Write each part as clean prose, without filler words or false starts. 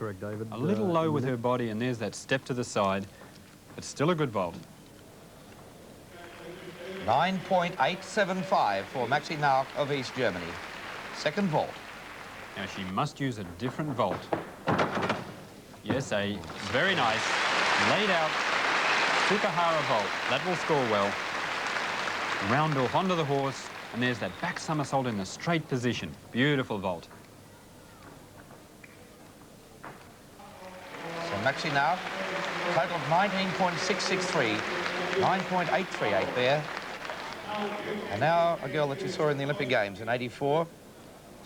correct, David. A little low with her body, and there's that step to the side, but still a good vault. 9.875 for Maxi Nauk of East Germany. Second vault. Now she must use a different vault. Yes, a very nice laid out Sukahara vault. That will score well. Round off onto the horse, and there's that back somersault in the straight position. Beautiful vault. So Maxi Nauk, total of 19.663, 9.838 there. And now a girl that you saw in the Olympic Games in '84,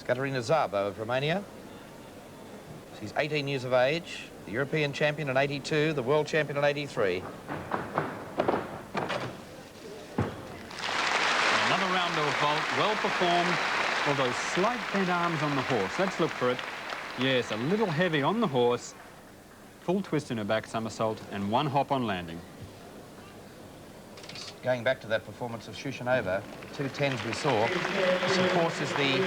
Skaterina Szabo of Romania. She's 18 years of age, the European champion in '82, the world champion in '83. Another round-off vault, well performed, although slight bent arms on the horse. Let's look for it. Yes, a little heavy on the horse. Full twist in her back somersault and one hop on landing. Going back to that performance of Shushanova, the 210s we saw, this of course is the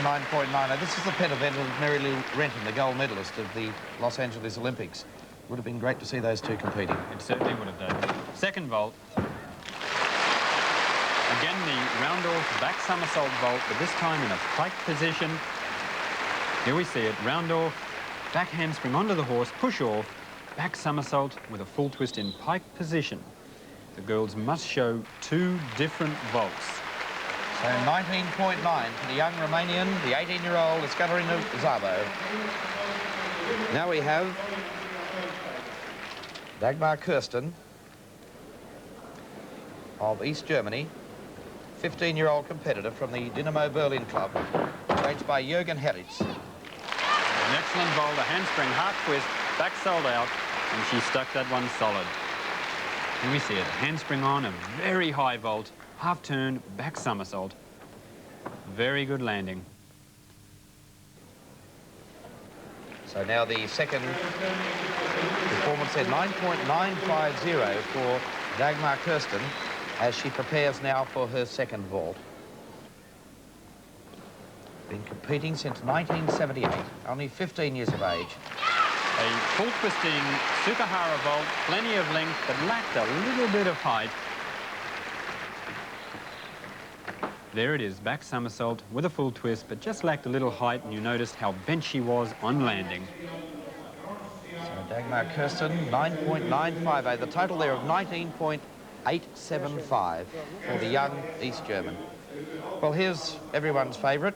9.9. This is the pet event of Mary Lou Renton, the gold medalist of the Los Angeles Olympics. Would have been great to see those two competing. It certainly would have done. Second vault. Again, the round-off back somersault vault, but this time in a pike position. Here we see it, round-off, back handspring onto the horse, push off, back somersault with a full twist in pike position. The girls must show two different vaults. So 19.9 for the young Romanian, the 18-year-old Skaterina Szabo. Now we have Dagmar Kirsten of East Germany, 15-year-old competitor from the Dynamo Berlin club, coached by Jürgen Herritz. An excellent vault, a handspring, half twist, back sold out, and she stuck that one solid. Here we see it, handspring on, a very high vault, half turn, back somersault. Very good landing. So now the second performance at 9.950 for Dagmar Kirsten as she prepares now for her second vault. Been competing since 1978, only 15 years of age. A full twisting Sukahara vault, plenty of length, but lacked a little bit of height. There it is, back somersault with a full twist, but just lacked a little height, and you noticed how bent she was on landing. So Dagmar Kirsten, 9.950, the total there of 19.875 for the young East German. Well, here's everyone's favourite.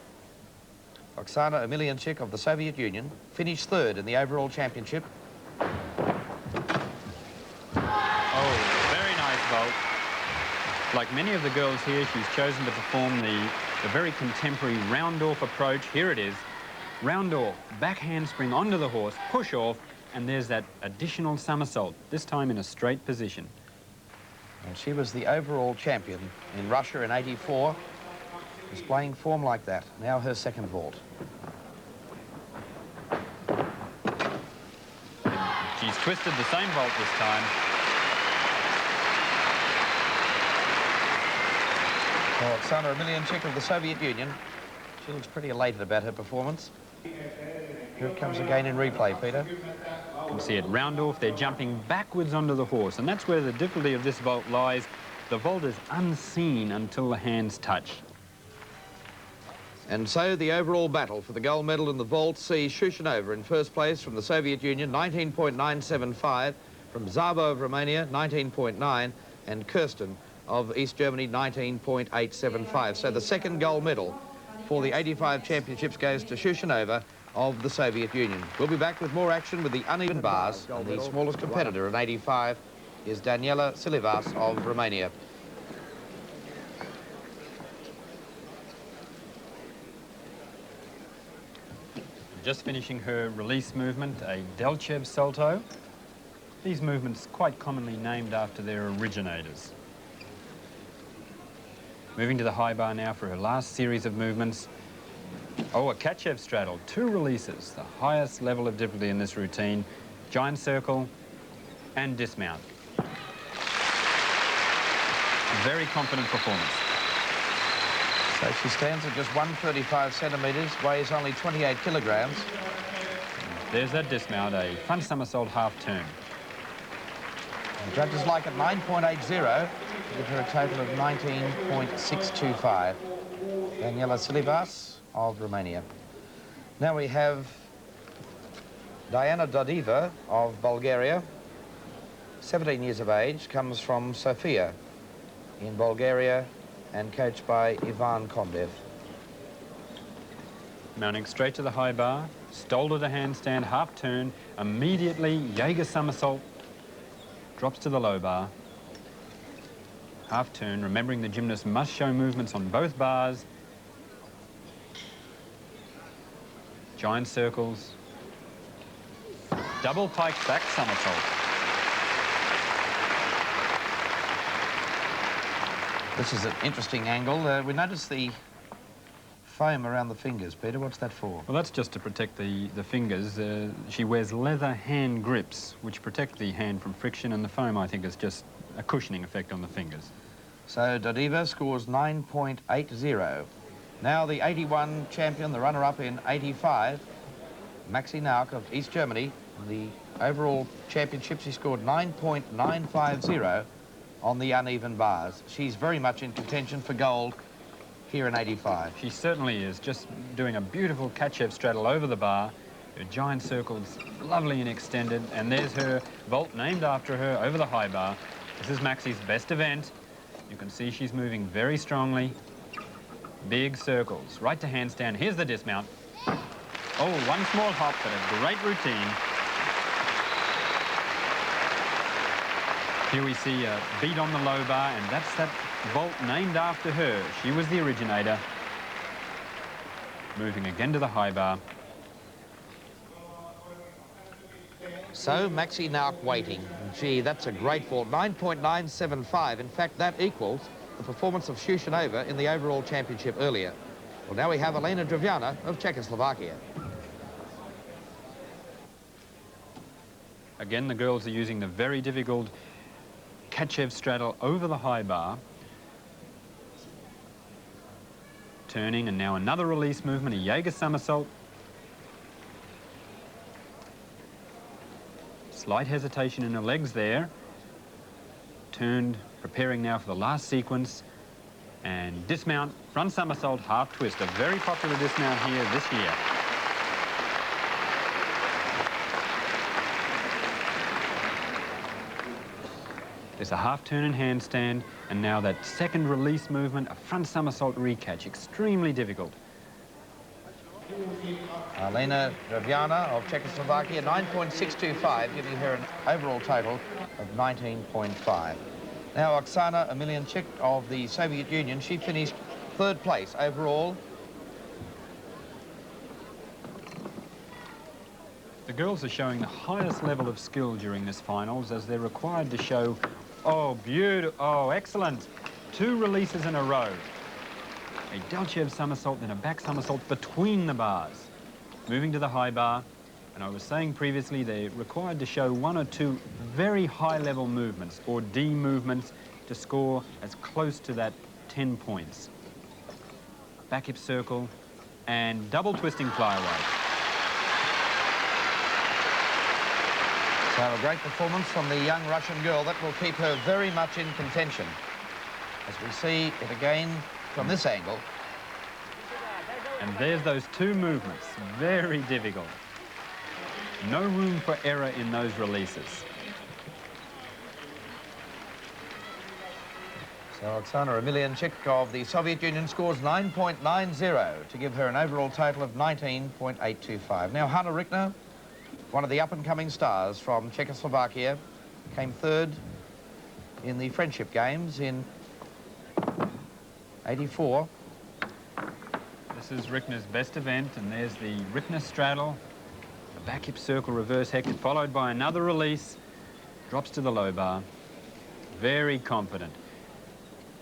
Oksana Emelianchik of the Soviet Union finished third in the overall championship. Oh, very nice vault. Like many of the girls here, she's chosen to perform the very contemporary round-off approach. Here it is. Round-off, back handspring onto the horse, push off, and there's that additional somersault, this time in a straight position. And she was the overall champion in Russia in '84. Displaying form like that. Now her second vault. She's twisted the same vault this time. Well, Oksana Emelianchik of the Soviet Union. She looks pretty elated about her performance. Here it comes again in replay, Peter. You can see it round off. They're jumping backwards onto the horse, and that's where the difficulty of this vault lies. The vault is unseen until the hands touch. And so the overall battle for the gold medal in the vault sees Shushanova in first place from the Soviet Union, 19.975, from Szabo of Romania, 19.9, and Kirsten of East Germany, 19.875. So the second gold medal for the '85 championships goes to Shushanova of the Soviet Union. We'll be back with more action with the uneven bars, and the smallest competitor in '85 is Daniela Silivas of Romania. Just finishing her release movement, a Delchev salto. These movements quite commonly named after their originators. Moving to the high bar now for her last series of movements. Oh, a Kachev straddle, 2 releases, the highest level of difficulty in this routine. Giant circle and dismount. Very confident performance. So she stands at just 135 centimetres, weighs only 28 kilograms. There's that dismount, a front somersault half turn. The judges like it 9.80, give her a total of 19.625. Daniela Silibas of Romania. Now we have Diana Dodiva of Bulgaria, 17 years of age, comes from Sofia in Bulgaria and coached by Ivan Kondev. Mounting straight to the high bar, stole to the handstand, half turn, immediately Jaeger somersault, drops to the low bar, half turn, remembering the gymnast must show movements on both bars, giant circles, double pike back somersault. This is an interesting angle. We notice the foam around the fingers. Peter, what's that for? Well, that's just to protect the fingers. She wears leather hand grips, which protect the hand from friction, and the foam, I think, is just a cushioning effect on the fingers. So Dodiva scores 9.80. Now the 81 champion, the runner-up in 85, Maxi Nauk of East Germany. The overall championship, she scored 9.950 on the uneven bars. She's very much in contention for gold here in 85. She certainly is, just doing a beautiful Kachev straddle over the bar. Her giant circles, lovely and extended, and there's her vault named after her over the high bar. This is Maxi's best event. You can see she's moving very strongly. Big circles, right to handstand. Here's the dismount. Oh, one small hop, but a great routine. Here we see a beat on the low bar, and that's that vault named after her. She was the originator. Moving again to the high bar. So Maxi Nauk waiting. Gee, that's a great vault. 9.975. In fact, that equals the performance of Shushanova in the overall championship earlier. Well, now we have Elena Drevjana of Czechoslovakia. Again, the girls are using the very difficult Kachev straddle over the high bar. Turning, and now another release movement, a Jaeger somersault. Slight hesitation in her legs there. Turned, preparing now for the last sequence. And dismount, front somersault, half twist. A very popular dismount here this year. There's a half turn and handstand, and now that second release movement, a front somersault recatch, extremely difficult. Elena Drevjana of Czechoslovakia, 9.625, giving her an overall total of 19.5. Now Oksana Emelianchik of the Soviet Union, she finished third place overall. The girls are showing the highest level of skill during this finals, as they're required to show, oh, beautiful, oh, excellent, 2 releases in a row. A Delchev somersault, then a back somersault between the bars. Moving to the high bar, and I was saying previously they're required to show 1 or 2 very high-level movements, or D movements, to score as close to that 10 points. Back hip circle, and double twisting flyaway. So a great performance from the young Russian girl. That will keep her very much in contention. As we see it again from this angle. And there's those 2 movements, very difficult. No room for error in those releases. So Oksana Emelianchik of the Soviet Union scores 9.90 to give her an overall total of 19.825. Now Hanna Rickner, one of the up-and-coming stars from Czechoslovakia, came third in the Friendship Games in 84. This is Rickner's best event, and there's the Rickner straddle, the back hip circle reverse hector, followed by another release, drops to the low bar. Very confident.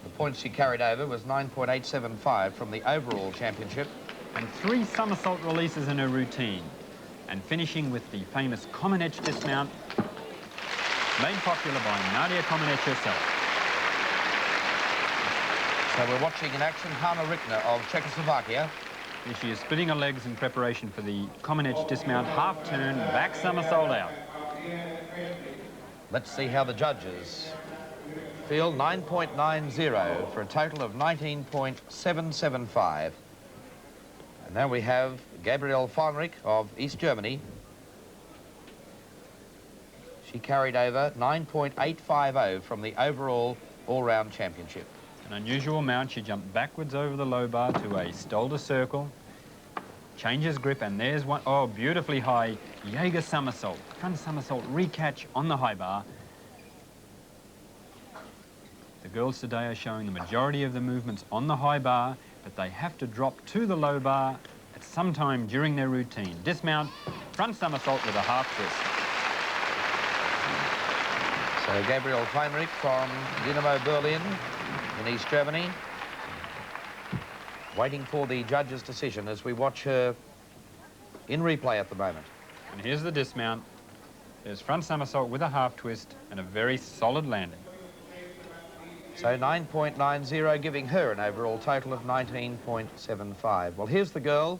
The points she carried over was 9.875 from the overall championship. And 3 somersault releases in her routine. And finishing with the famous Komenech dismount, made popular by Nadia Komenech herself. So we're watching in action Hanna Rickner of Czechoslovakia. Here she is splitting her legs in preparation for the common edge dismount, half turn, back somersault out. Let's see how the judges feel. 9.90 for a total of 19.775. And now we have Gabriele Feinrich of East Germany. She carried over 9.850 from the overall all-round championship. An unusual mount. She jumped backwards over the low bar to a Stolder circle, changes grip, and there's one. Oh, beautifully high Jaeger somersault, front somersault recatch on the high bar. The girls today are showing the majority of the movements on the high bar, but they have to drop to the low bar at some time during their routine. Dismount, front somersault with a half twist. So Gabriele Feinrich from Dynamo Berlin in East Germany, waiting for the judge's decision as we watch her in replay at the moment. And here's the dismount. There's front somersault with a half twist and a very solid landing. So 9.90, giving her an overall total of 19.75. Well, here's the girl